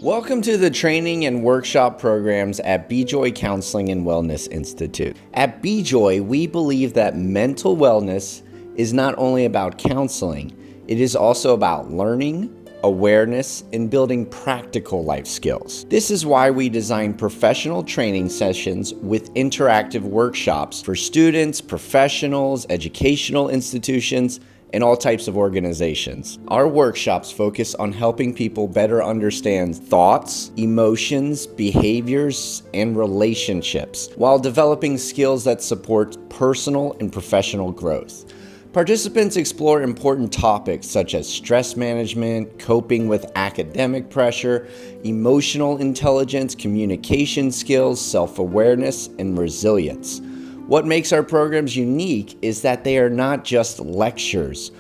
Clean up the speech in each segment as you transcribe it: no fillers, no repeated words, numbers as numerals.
Welcome to the training and workshop programs at BEJOY Counseling and Wellness Institute. At BEJOY, we believe that mental wellness is not only about counseling, it is also about learning, awareness, and building practical life skills. This is why we design professional training sessions with interactive workshops for students, professionals, educational institutions, and all types of organizations. Our workshops focus on helping people better understand thoughts, emotions, behaviors, and relationships, while developing skills that support personal and professional growth. Participants explore important topics such as stress management, coping with academic pressure, emotional intelligence, communication skills, self-awareness, and resilience. What makes our programs unique is that they are not just lectures.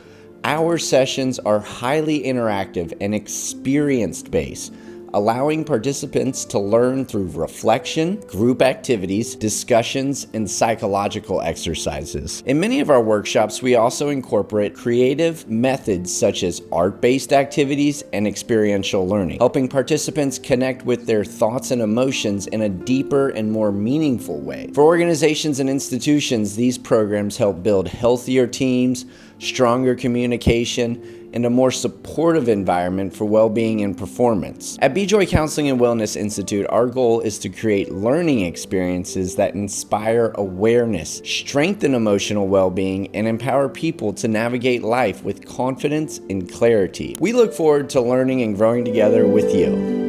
Our sessions are highly interactive and experience-based, allowing participants to learn through reflection, group activities, discussions, and psychological exercises. In many of our workshops, we also incorporate creative methods such as art-based activities and experiential learning, helping participants connect with their thoughts and emotions in a deeper and more meaningful way. For organizations and institutions, these programs help build healthier teams, stronger communication, and a more supportive environment for well-being and performance. At BEJOY Counseling and Wellness Institute, our goal is to create learning experiences that inspire awareness, strengthen emotional well-being, and empower people to navigate life with confidence and clarity. We look forward to learning and growing together with you.